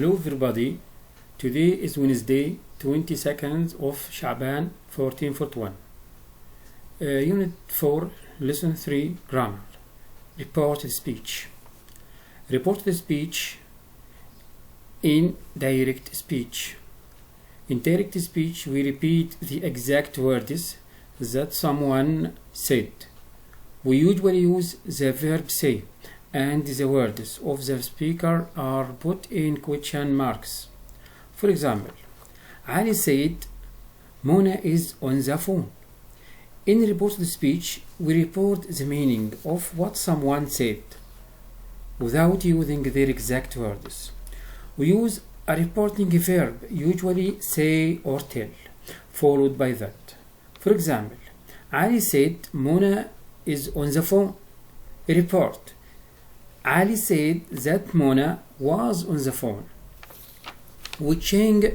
Hello everybody, today is Wednesday 22nd of Sha'ban 1441. Unit 4, Lesson 3, Grammar. Reported speech. Reported speech. Indirect speech. In direct speech we repeat the exact words that someone said. We usually use the verb say and the words of the speaker are put in question marks. For example, Ali said, Mona is on the phone. In reported speech, we report the meaning of what someone said without using their exact words. We use a reporting verb, usually say or tell, followed by that. For example, Ali said, Mona is on the phone. Report. Ali said that Mona was on the phone. We change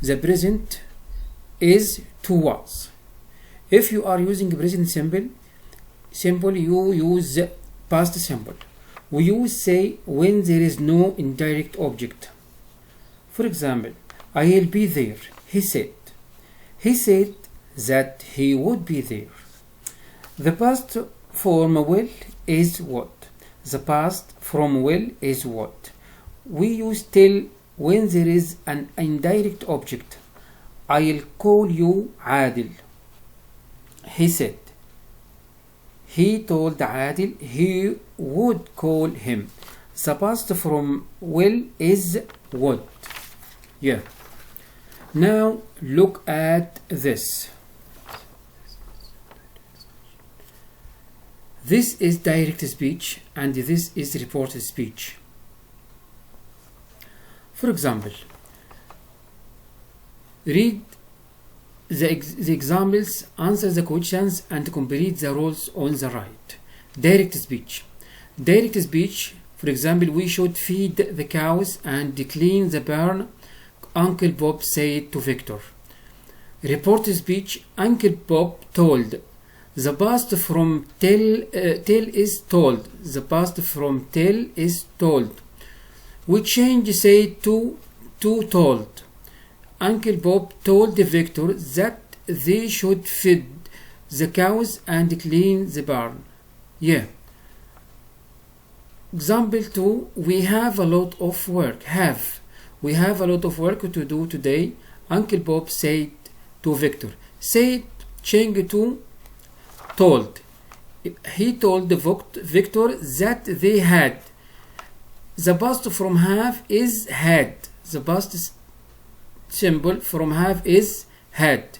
the present is to was. If you are using present simple, you use past simple. We use say when there is no indirect object. For example, I'll be there, he said. He said that he would be there. The past form will is what? The past from will is what? We use tell when there is an indirect object. I'll call you Adil. He said. He told Adil he would call him. The past from will is would. Yeah. Now look at this. This is direct speech and this is reported speech. For example, read the examples, answer the questions and complete the roles on the right. Direct speech. Direct speech, for example, we should feed the cows and clean the barn, Uncle Bob said to Victor. Reported speech, Uncle Bob told. The past from tell is told. The past from tell is told. We change say to told. Uncle Bob told Victor that they should feed the cows and clean the barn. Yeah. Example 2. We have a lot of work. We have a lot of work to do today. Uncle Bob said to Victor. Said change to told. He told Victor that they had. The past from have is had. The past symbol from have is had.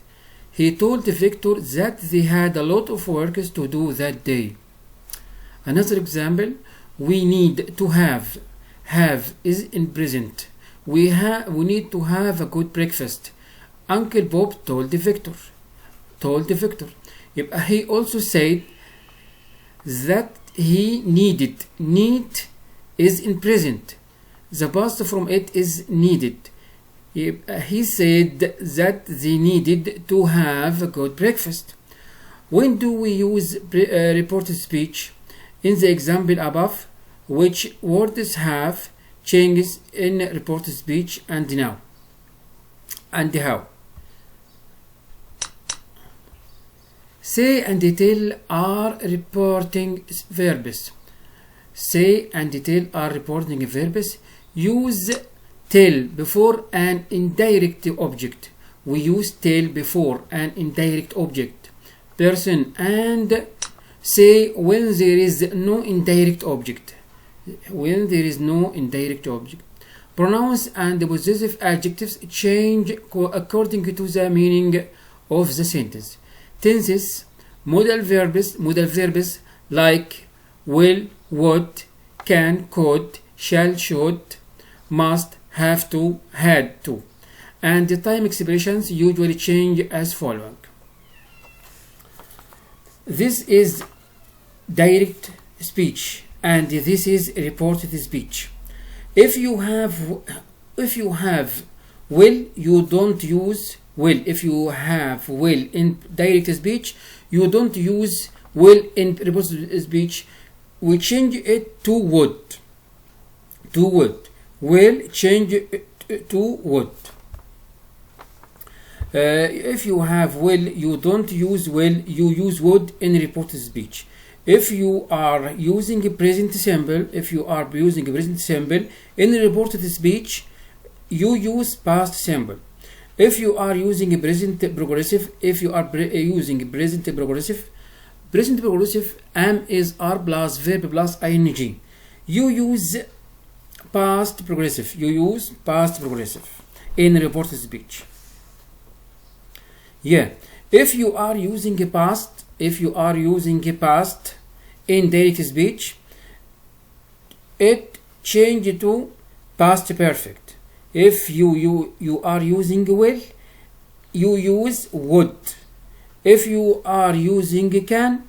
He told Victor that they had a lot of work to do that day. Another example, we need to have. Have is in present. We need to have a good breakfast. Uncle Bob told Victor. He also said that he needed. Need is in present. The past from it is needed. He said that they needed to have a good breakfast. When do we use reported speech? In the example above, which words have changes in reported speech and now and how? Say and tell are reporting verbs. Say and tell are reporting verbs. Use tell before an indirect object. We use tell before an indirect object. Person and say when there is no indirect object. When there is no indirect object. Pronouns and possessive adjectives change according to the meaning of the sentence. Tenses, modal verbs like will, would, can, could, shall, should, must, have to, had to. And the time expressions usually change as following. This is direct speech and this is reported speech. If you have will, you don't use will. If you have will in direct speech, you don't use will in reported speech. We change it to would. will change to would. If you have will, you don't use will, you use would in reported speech. If you are using a present simple, in reported speech, you use past simple. If you are using a present progressive, present progressive am is are plus verb plus ing. You use past progressive. In reported speech. Yeah. If you are using a past in direct speech, it change to past perfect. If you are using will, you use would. If you are using can,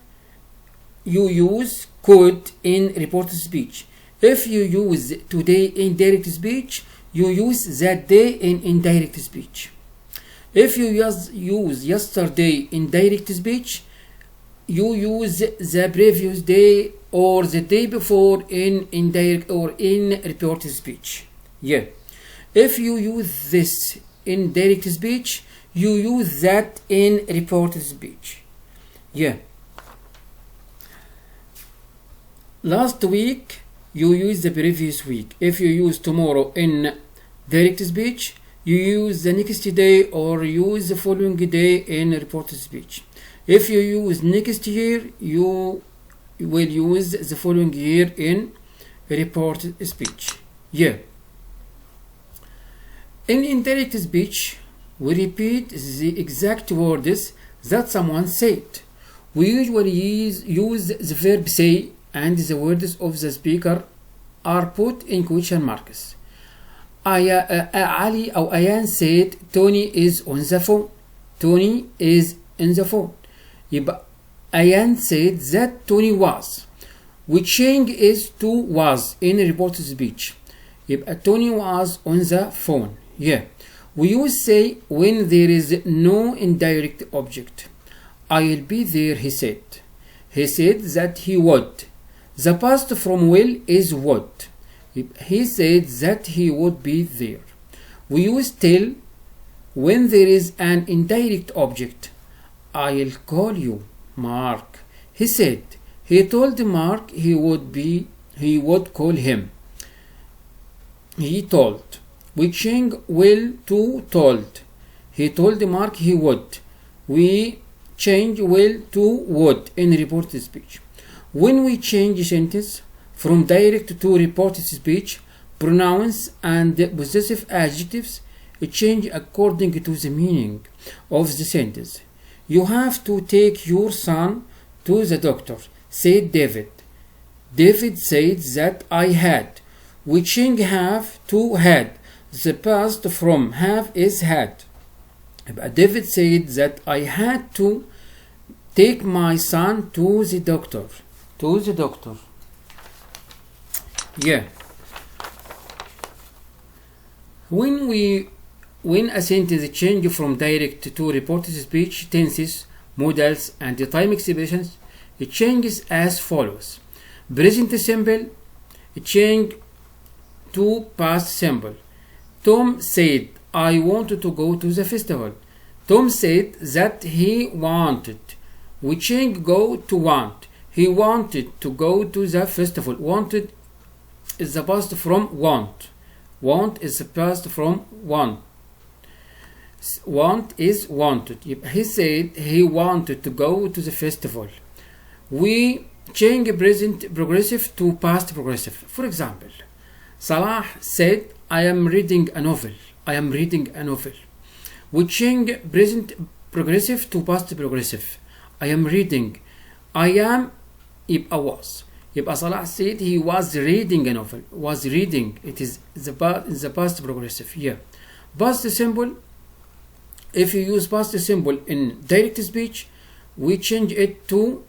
you use could in reported speech. If you use today in direct speech, you use that day in indirect speech. If you use yesterday in direct speech, you use the previous day or the day before in indirect or in reported speech. Yeah. If you use this in direct speech, you use that in reported speech. Yeah. Last week, you use the previous week. If you use tomorrow in direct speech, you use the next day or use the following day in reported speech. If you use next year, you will use the following year in reported speech. Yeah. In indirect speech, we repeat the exact words that someone said. We usually use the verb say, and the words of the speaker are put in question marks. Ali or Ayan said Tony is on the phone. Tony is in the phone. يبقى Ayan said that Tony was. We change is to was in reported speech. يبقى Tony was on the phone. Yeah. We use say when there is no indirect object. I'll be there, he said. He said that he would. The past from will is would. He said that he would be there. We use tell when there is an indirect object. I'll call you, Mark. He said. He told Mark he would call him. He told. We change will to told. He told Mark he would. We change will to would in reported speech. When we change sentence from direct to reported speech, pronouns and possessive adjectives change according to the meaning of the sentence. You have to take your son to the doctor, said David. David said that I had. We change have to had. The past from have is had. David said that I had to take my son to the doctor. Yeah. When a sentence change from direct to reported speech, tenses, modals, and the time expressions, it changes as follows. Present simple, change to past simple. Tom said, I wanted to go to the festival. Tom said that he wanted. We change go to want. He wanted to go to the festival. Wanted is the past from want. Want is the past from want. Want is wanted. He said he wanted to go to the festival. We change present progressive to past progressive. For example, Salah said, I am reading a novel. We change present progressive to past progressive. I am reading. I am يبقى was. يبقى Salah said he was reading a novel. Was reading. It is the past progressive. Yeah. Past simple. If you use past simple in direct speech, we change it to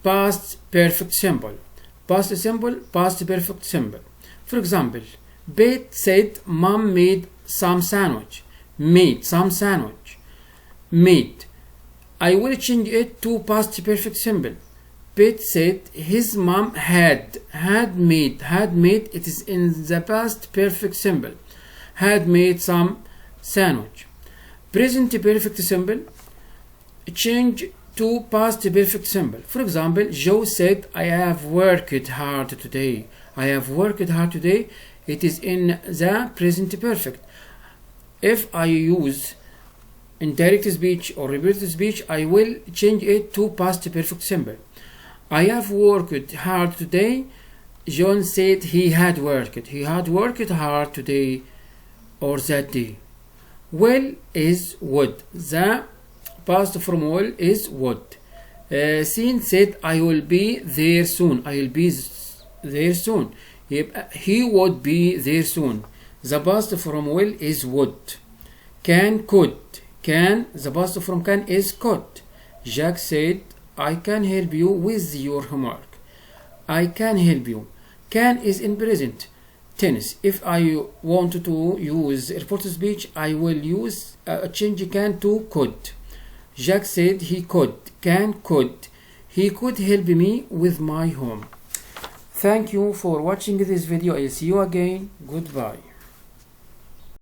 past perfect simple. Past simple, past perfect simple. For example, Beth said Mom made some sandwich. Made. I will change it to past perfect simple. Pete said his mom had made, it is in the past perfect simple, had made some sandwich. Present perfect simple, change to past perfect simple. For example, Joe said, I have worked hard today. I have worked hard today. It is in the present perfect. If I use indirect speech or repetitive speech, I will change it to past perfect simple. I have worked hard today. John said he had worked. He had worked hard today or that day. Will is would. The past from will is would. Sin said I will be there soon. I will be there soon. He would be there soon. The past from will is would. Can, could. Can, the past from can is could. Jack said I can help you with your homework. I can help you. Can is in present tense. If I want to use reported speech, I will use change can to could. Jack said he could. Can, could. He could help me with my home. Thank you for watching this video. I'll see you again. Goodbye.